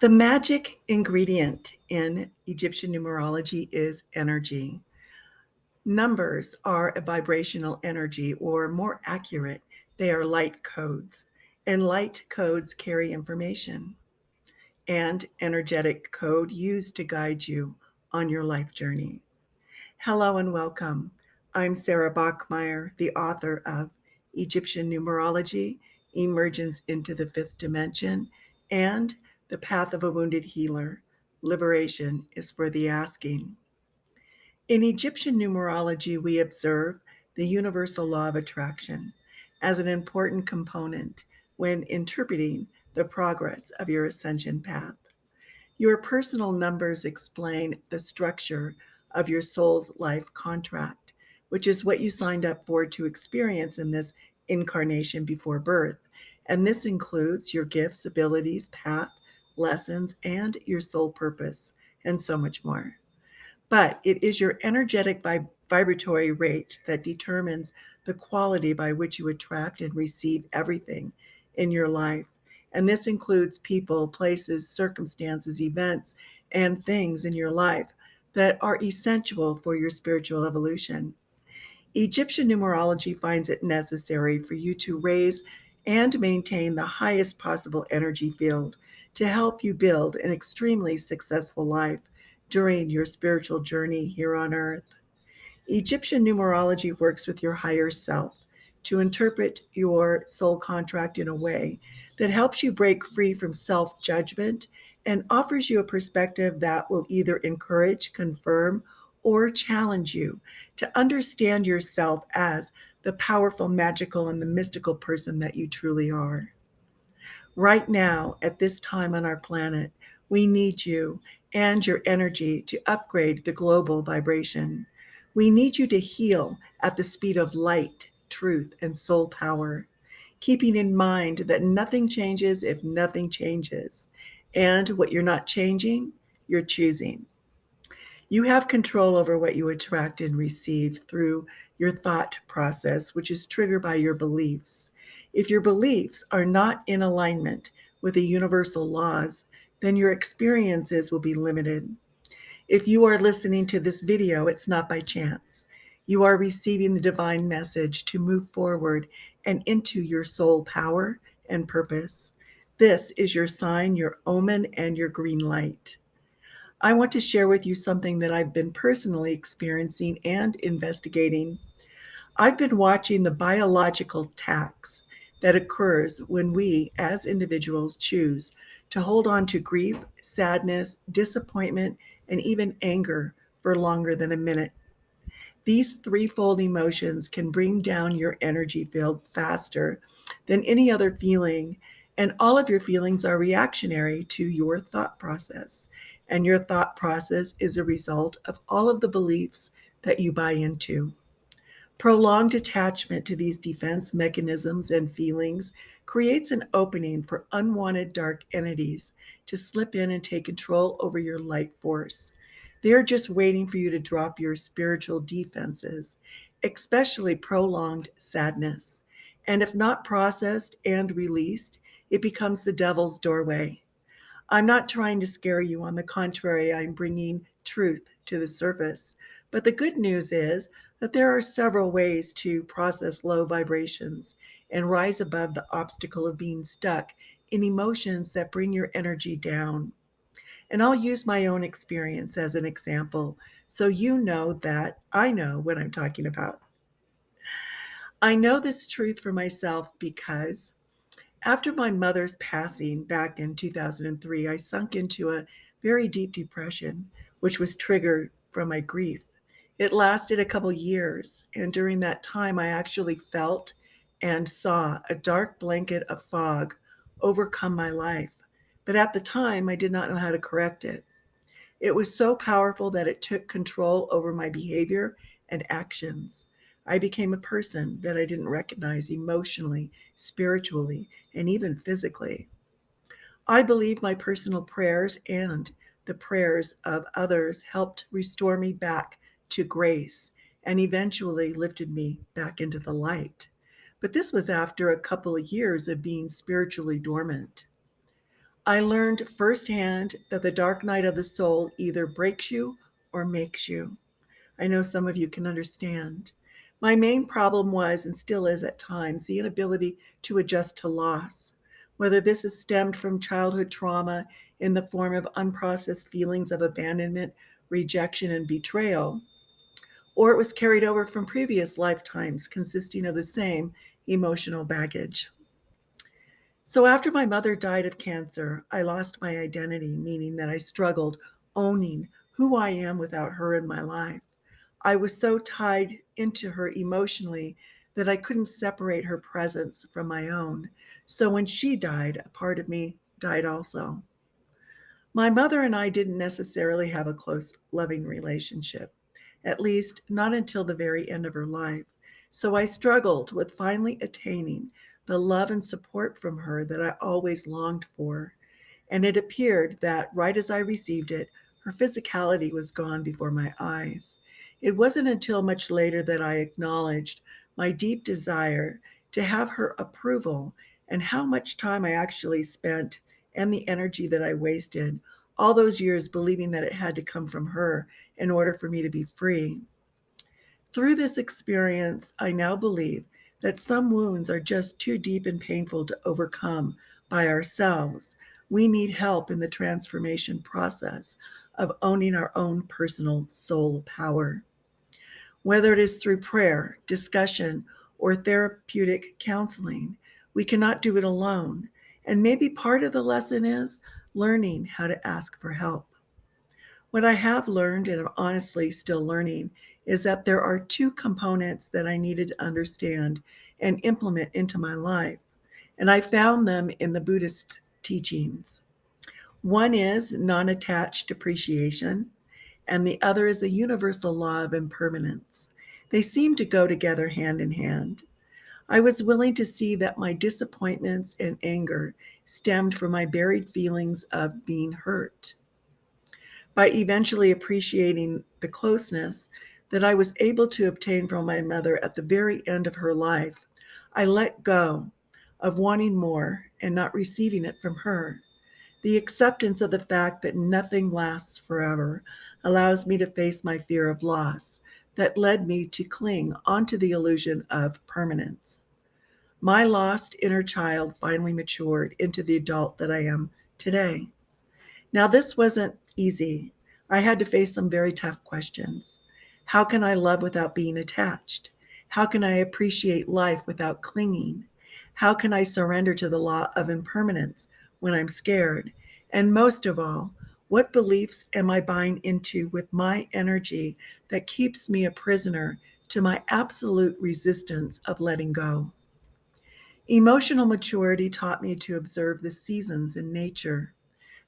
The magic ingredient in Egyptian numerology is energy. Numbers are a vibrational energy, or more accurate, they are light codes. And light codes carry information and energetic code used to guide you on your life journey. Hello and welcome. I'm Sara Bachmeier, the author of Egyptian Numerology, Emergence into the Fifth Dimension, and The Path of a Wounded Healer. Liberation is for the asking. In Egyptian numerology, we observe the universal law of attraction as an important component when interpreting the progress of your ascension path. Your personal numbers explain the structure of your soul's life contract, which is what you signed up for to experience in this incarnation before birth. And this includes your gifts, abilities, path, lessons, and your soul purpose, and so much more. But it is your energetic vibratory rate that determines the quality by which you attract and receive everything in your life. And this includes people, places, circumstances, events, and things in your life that are essential for your spiritual evolution. Egyptian numerology finds it necessary for you to raise and maintain the highest possible energy field to help you build an extremely successful life during your spiritual journey here on earth. Egyptian numerology works with your higher self to interpret your soul contract in a way that helps you break free from self judgment and offers you a perspective that will either encourage, confirm, or challenge you to understand yourself as the powerful, magical, and the mystical person that you truly are. Right now, at this time on our planet, we need you and your energy to upgrade the global vibration. We need you to heal at the speed of light, truth, and soul power, keeping in mind that nothing changes if nothing changes. And what you're not changing, you're choosing. You have control over what you attract and receive through your thought process, which is triggered by your beliefs. If your beliefs are not in alignment with the universal laws, then your experiences will be limited. If you are listening to this video, it's not by chance. You are receiving the divine message to move forward and into your soul power and purpose. This is your sign, your omen, and your green light. I want to share with you something that I've been personally experiencing and investigating. I've been watching the biological tax that occurs when we, as individuals, choose to hold on to grief, sadness, disappointment, and even anger for longer than a minute. These threefold emotions can bring down your energy field faster than any other feeling, and all of your feelings are reactionary to your thought process. And your thought process is a result of all of the beliefs that you buy into. Prolonged attachment to these defense mechanisms and feelings creates an opening for unwanted dark entities to slip in and take control over your light force. They're just waiting for you to drop your spiritual defenses, especially prolonged sadness. And if not processed and released, it becomes the devil's doorway. I'm not trying to scare you. On the contrary, I'm bringing truth to the surface. But the good news is that there are several ways to process low vibrations and rise above the obstacle of being stuck in emotions that bring your energy down. And I'll use my own experience as an example so you know that I know what I'm talking about. I know this truth for myself because after my mother's passing back in 2003, I sunk into a very deep depression, which was triggered from my grief. It lasted a couple years, and during that time, I actually felt and saw a dark blanket of fog overcome my life. But at the time, I did not know how to correct it. It was so powerful that it took control over my behavior and actions. I became a person that I didn't recognize emotionally, spiritually, and even physically. I believe my personal prayers and the prayers of others helped restore me back to grace and eventually lifted me back into the light. But this was after a couple of years of being spiritually dormant. I learned firsthand that the dark night of the soul either breaks you or makes you. I know some of you can understand. My main problem was, and still is at times, the inability to adjust to loss. Whether this is stemmed from childhood trauma in the form of unprocessed feelings of abandonment, rejection, and betrayal, or it was carried over from previous lifetimes consisting of the same emotional baggage. So, after my mother died of cancer, I lost my identity, meaning that I struggled owning who I am without her in my life. I was so tied into her emotionally that I couldn't separate her presence from my own. So, when she died, a part of me died also. My mother and I didn't necessarily have a close, loving relationship, at least not until the very end of her life. So I struggled with finally attaining the love and support from her that I always longed for. And it appeared that right as I received it, her physicality was gone before my eyes. It wasn't until much later that I acknowledged my deep desire to have her approval and how much time I actually spent and the energy that I wasted all those years believing that it had to come from her in order for me to be free. Through this experience, I now believe that some wounds are just too deep and painful to overcome by ourselves. We need help in the transformation process of owning our own personal soul power. Whether it is through prayer, discussion, or therapeutic counseling, we cannot do it alone. And maybe part of the lesson is learning how to ask for help. What I have learned, and I'm honestly still learning, is that there are two components that I needed to understand and implement into my life. And I found them in the Buddhist teachings. One is non attached appreciation, and the other is the universal law of impermanence. They seem to go together hand in hand. I was willing to see that my disappointments and anger stemmed from my buried feelings of being hurt. By eventually appreciating the closeness that I was able to obtain from my mother at the very end of her life, I let go of wanting more and not receiving it from her. The acceptance of the fact that nothing lasts forever allows me to face my fear of loss that led me to cling onto the illusion of permanence. My lost inner child finally matured into the adult that I am today. Now, this wasn't easy. I had to face some very tough questions. How can I love without being attached? How can I appreciate life without clinging? How can I surrender to the law of impermanence when I'm scared? And most of all, what beliefs am I buying into with my energy that keeps me a prisoner to my absolute resistance of letting go? Emotional maturity taught me to observe the seasons in nature.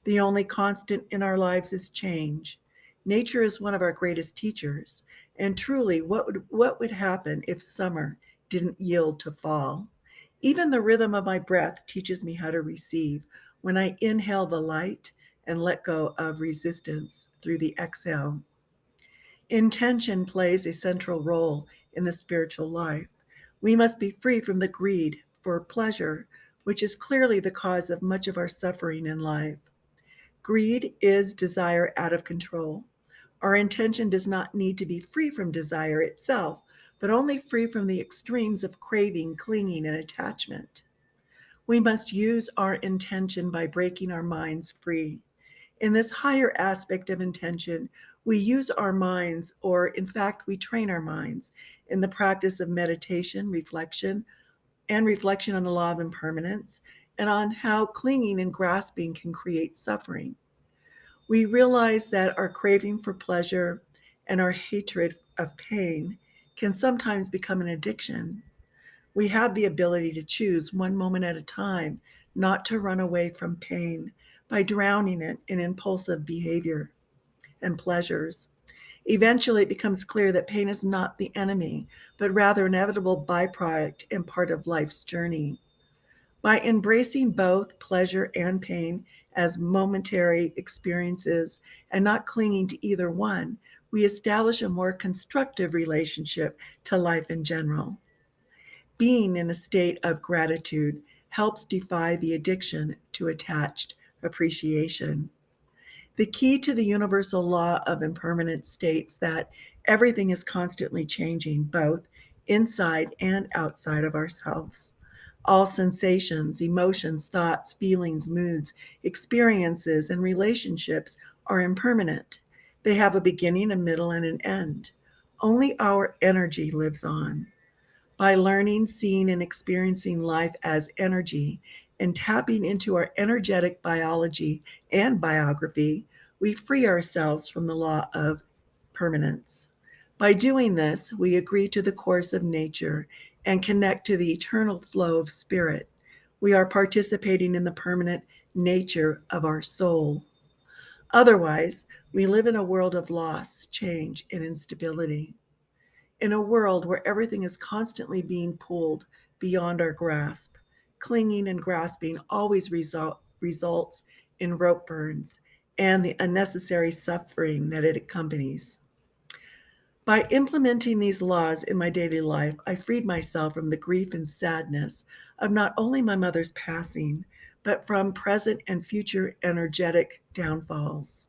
The only constant in our lives is change. Nature is one of our greatest teachers. And truly, what would happen if summer didn't yield to fall? Even the rhythm of my breath teaches me how to receive when I inhale the light and let go of resistance through the exhale. Intention plays a central role in the spiritual life. We must be free from the greed for pleasure, which is clearly the cause of much of our suffering in life. Greed is desire out of control. Our intention does not need to be free from desire itself, but only free from the extremes of craving, clinging, and attachment. We must use our intention by breaking our minds free. In this higher aspect of intention, we use our minds, or in fact, we train our minds in the practice of meditation, reflection on the law of impermanence, and on how clinging and grasping can create suffering. We realize that our craving for pleasure and our hatred of pain can sometimes become an addiction. We have the ability to choose one moment at a time not to run away from pain by drowning it in impulsive behavior and pleasures. Eventually, it becomes clear that pain is not the enemy, but rather an inevitable byproduct and part of life's journey. By embracing both pleasure and pain as momentary experiences and not clinging to either one, we establish a more constructive relationship to life in general. Being in a state of gratitude helps defy the addiction to attached appreciation. The key to the universal law of impermanence states that everything is constantly changing, both inside and outside of ourselves. All sensations, emotions, thoughts, feelings, moods, experiences, and relationships are impermanent. They have a beginning, a middle, and an end. Only our energy lives on. By learning, seeing, and experiencing life as energy and tapping into our energetic biology and biography, we free ourselves from the law of permanence. By doing this, we agree to the course of nature and connect to the eternal flow of spirit. We are participating in the permanent nature of our soul. Otherwise, we live in a world of loss, change, and instability. In a world where everything is constantly being pulled beyond our grasp, clinging and grasping always results in rope burns and the unnecessary suffering that it accompanies. By implementing these laws in my daily life, I freed myself from the grief and sadness of not only my mother's passing, but from present and future energetic downfalls.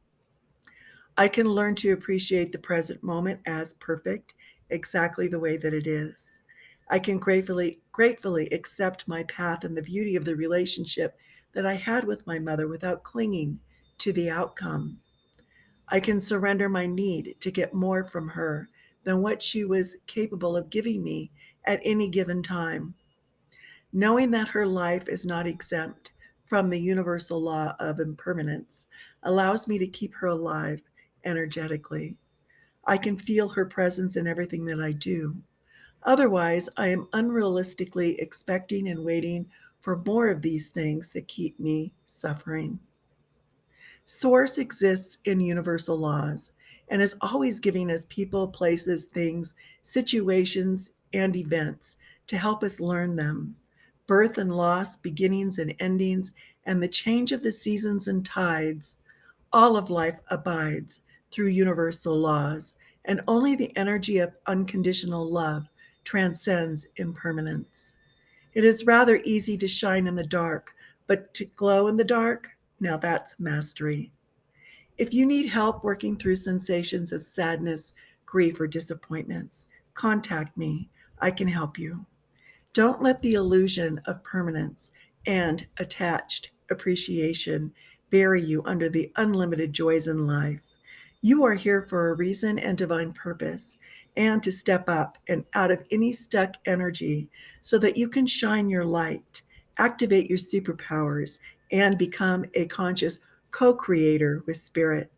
I can learn to appreciate the present moment as perfect, exactly the way that it is. I can gratefully accept my path and the beauty of the relationship that I had with my mother without clinging to the outcome. I can surrender my need to get more from her than what she was capable of giving me at any given time. Knowing that her life is not exempt from the universal law of impermanence allows me to keep her alive energetically. I can feel her presence in everything that I do. Otherwise, I am unrealistically expecting and waiting for more of these things that keep me suffering. Source exists in universal laws and is always giving us people, places, things, situations, and events to help us learn them. Birth and loss, beginnings and endings, and the change of the seasons and tides, all of life abides through universal laws, and only the energy of unconditional love transcends impermanence. It is rather easy to shine in the dark, but to glow in the dark, now that's mastery. If you need help working through sensations of sadness, grief, or disappointments, contact me. I can help you. Don't let the illusion of permanence and attached appreciation bury you under the unlimited joys in life. You are here for a reason and divine purpose, and to step up and out of any stuck energy so that you can shine your light, activate your superpowers, and become a conscious co creator with spirit.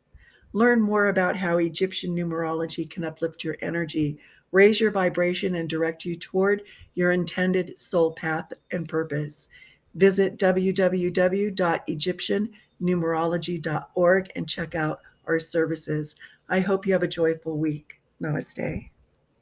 Learn more about how Egyptian numerology can uplift your energy, raise your vibration, and direct you toward your intended soul path and purpose. Visit www.egyptiannumerology.org and check out our services. I hope you have a joyful week. Namaste.